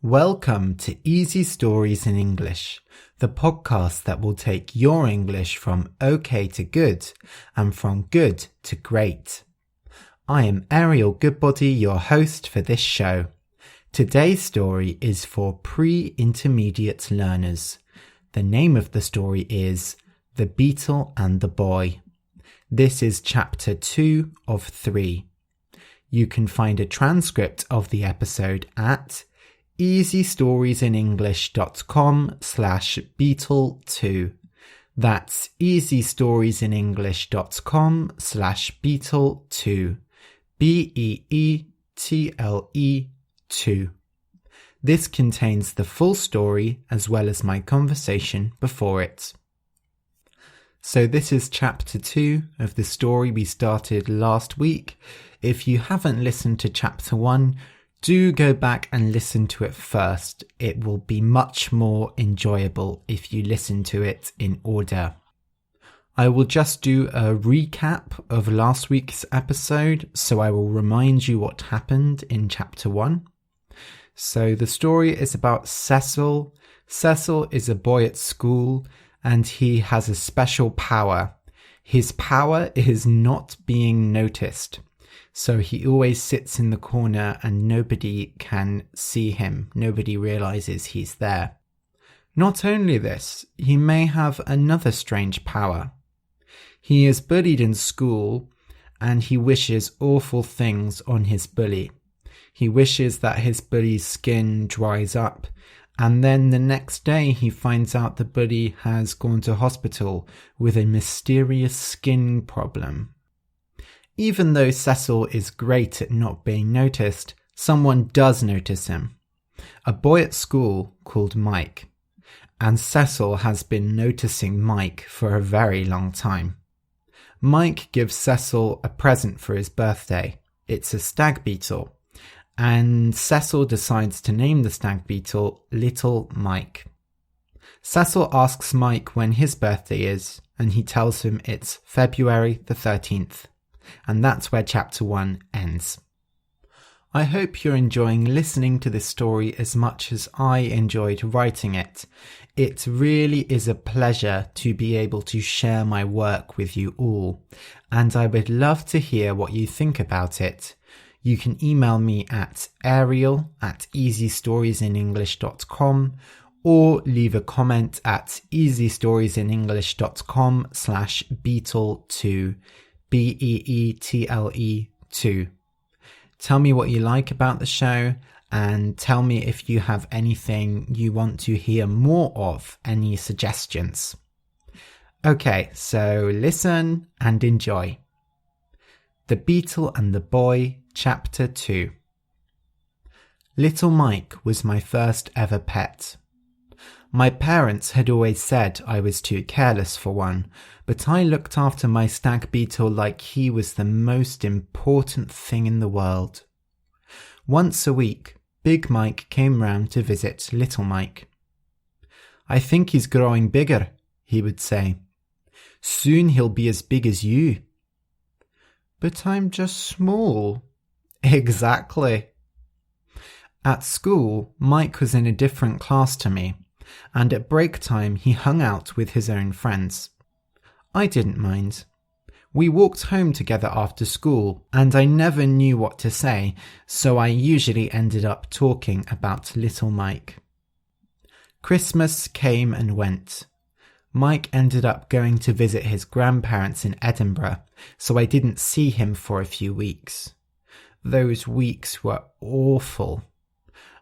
Welcome to Easy Stories in English, the podcast that will take your English from okay to good and from good to great. I am Ariel Goodbody, your host for this show. Today's story is for pre-intermediate learners. The name of the story is The Beetle and the Boy. This is chapter 2 of 3. You can find a transcript of the episode at easystoriesinenglish.com/Beetle2. That's easystoriesinenglish.com/Beetle2. BEETLE2. This contains the full story as well as my conversation before it. So this is chapter 2 of the story we started last week. If you haven't listened to chapter 1, do go back and listen to it first. It will be much more enjoyable if you listen to it in order. I will just do a recap of last week's episode, so I will remind you what happened in chapter 1. So the story is about Cecil. Cecil is a boy at school and he has a special power. His power is not being noticed. So he always sits in the corner and nobody can see him. Nobody realizes he's there. Not only this, he may have another strange power. He is bullied in school and he wishes awful things on his bully. He wishes that his bully's skin dries up, and then the next day he finds out the bully has gone to hospital with a mysterious skin problem. Even though Cecil is great at not being noticed, someone does notice him. A boy at school called Mike. And Cecil has been noticing Mike for a very long time. Mike gives Cecil a present for his birthday. It's a stag beetle. And Cecil decides to name the stag beetle Little Mike. Cecil asks Mike when his birthday is, and he tells him it's February the 13th. And that's where chapter 1 ends. I hope you're enjoying listening to this story as much as I enjoyed writing it. It really is a pleasure to be able to share my work with you all, and I would love to hear what you think about it. You can email me at ariel@easystoriesinenglish.com or leave a comment at easystoriesinenglish.com/Beetle2. BEETLE2. Tell me what you like about the show and tell me if you have anything you want to hear more of, any suggestions. Okay, so listen and enjoy. The Beetle and the Boy, Chapter 2. Little Mike was my first ever pet. My parents had always said I was too careless for one, but I looked after my stag beetle like he was the most important thing in the world. Once a week, Big Mike came round to visit Little Mike. "I think he's growing bigger," he would say. "Soon he'll be as big as you." "But I'm just small." "Exactly." At school, Mike was in a different class to me, and at break time he hung out with his own friends. I didn't mind. We walked home together after school, and I never knew what to say, so I usually ended up talking about Little Mike. Christmas came and went. Mike ended up going to visit his grandparents in Edinburgh, so I didn't see him for a few weeks. Those weeks were awful.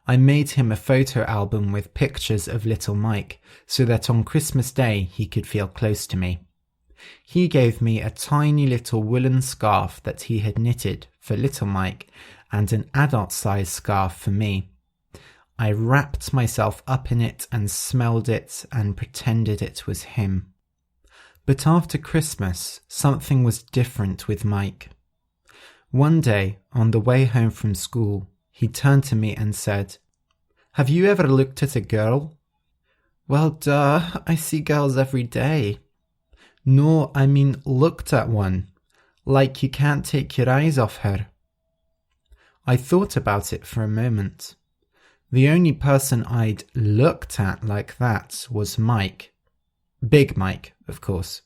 I made him a photo album with pictures of Little Mike so that on Christmas Day he could feel close to me. He gave me a tiny little woolen scarf that he had knitted for Little Mike and an adult-sized scarf for me. I wrapped myself up in it and smelled it and pretended it was him. But after Christmas, something was different with Mike. One day, on the way home from school, he turned to me and said, "Have you ever looked at a girl?" "Well, duh, I see girls every day." "No, I mean looked at one. Like you can't take your eyes off her." I thought about it for a moment. The only person I'd looked at like that was Mike. Big Mike, of course.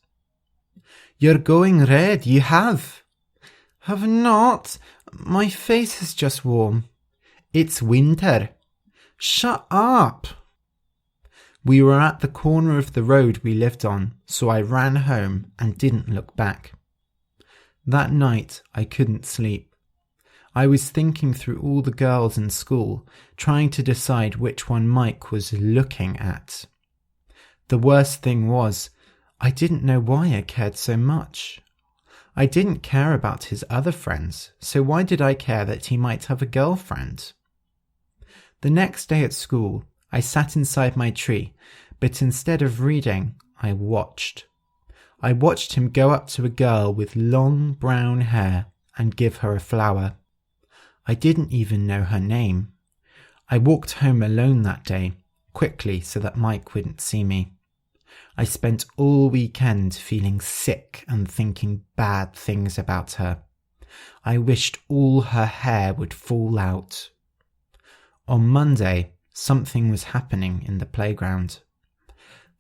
"You're going red, you have." "Have not. My face is just warm." "It's winter." "Shut up." We were at the corner of the road we lived on, so I ran home and didn't look back. That night I couldn't sleep. I was thinking through all the girls in school, trying to decide which one Mike was looking at. The worst thing was, I didn't know why I cared so much. I didn't care about his other friends, so why did I care that he might have a girlfriend? The next day at school, I sat inside my tree, but instead of reading, I watched. I watched him go up to a girl with long brown hair and give her a flower. I didn't even know her name. I walked home alone that day, quickly so that Mike wouldn't see me. I spent all weekend feeling sick and thinking bad things about her. I wished all her hair would fall out. On Monday, something was happening in the playground.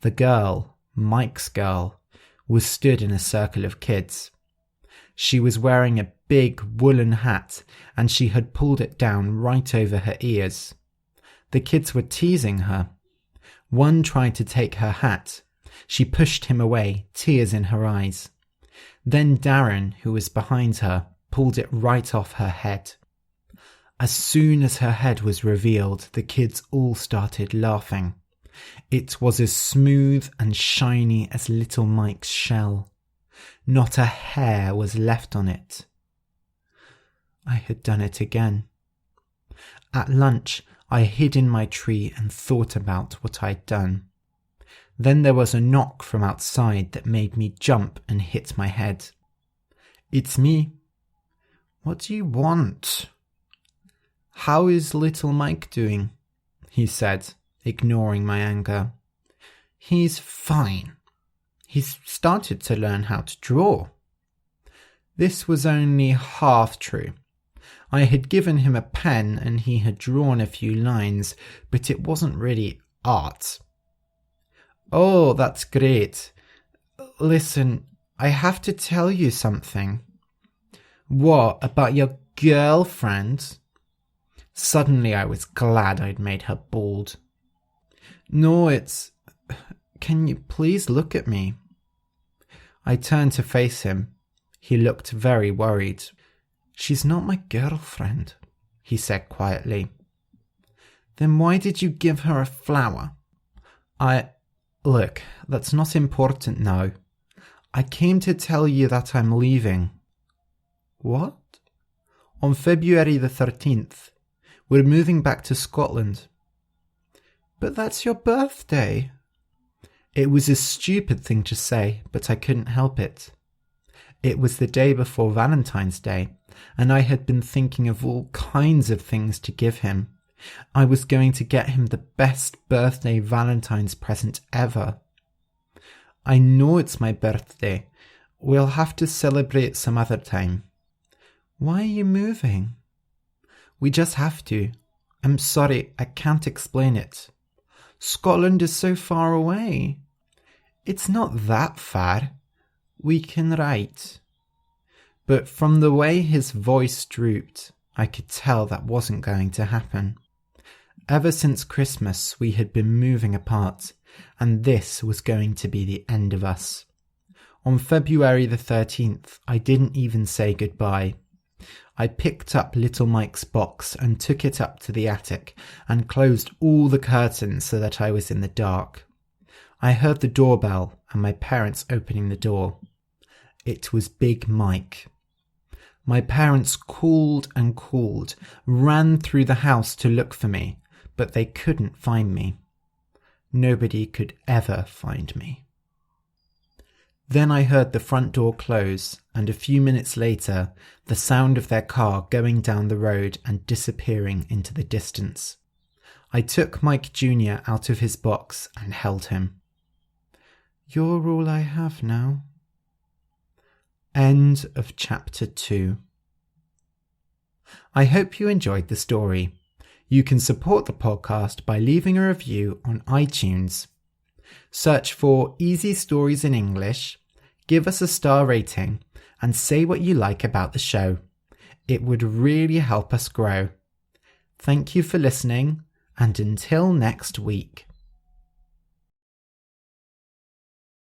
The girl, Mike's girl, was stood in a circle of kids. She was wearing a big woolen hat and she had pulled it down right over her ears. The kids were teasing her. One tried to take her hat. She pushed him away, tears in her eyes. Then Darren, who was behind her, pulled it right off her head. As soon as her head was revealed, the kids all started laughing. It was as smooth and shiny as little Mike's shell. Not a hair was left on it. I had done it again. At lunch, I hid in my tree and thought about what I'd done. Then there was a knock from outside that made me jump and hit my head. "It's me." "What do you want?" "How is little Mike doing?" he said, ignoring my anger. "He's fine. He's started to learn how to draw." This was only half true. I had given him a pen and he had drawn a few lines, but it wasn't really art. "Oh, that's great. Listen, I have to tell you something." "What, about your girlfriend?" Suddenly I was glad I'd made her bald. "No, it's... Can you please look at me?" I turned to face him. He looked very worried. "She's not my girlfriend," he said quietly. "Then why did you give her a flower?" Look, that's not important now. I came to tell you that I'm leaving." "What?" "On February the 13th. We're moving back to Scotland." "But that's your birthday." It was a stupid thing to say, but I couldn't help it. It was the day before Valentine's Day, and I had been thinking of all kinds of things to give him. I was going to get him the best birthday Valentine's present ever. "I know it's my birthday. We'll have to celebrate some other time." "Why are you moving?" "We just have to. I'm sorry, I can't explain it." "Scotland is so far away." "It's not that far. We can write." But from the way his voice drooped, I could tell that wasn't going to happen. Ever since Christmas, we had been moving apart, and this was going to be the end of us. On February the 13th, I didn't even say goodbye. I picked up little Mike's box and took it up to the attic and closed all the curtains so that I was in the dark. I heard the doorbell and my parents opening the door. It was Big Mike. My parents called and called, ran through the house to look for me, but they couldn't find me. Nobody could ever find me. Then I heard the front door close, and a few minutes later, the sound of their car going down the road and disappearing into the distance. I took Mike Jr. out of his box and held him. "You're all I have now." End of chapter 2. I hope you enjoyed the story. You can support the podcast by leaving a review on iTunes. Search for Easy Stories in English, give us a star rating, and say what you like about the show. It would really help us grow. Thank you for listening, and until next week.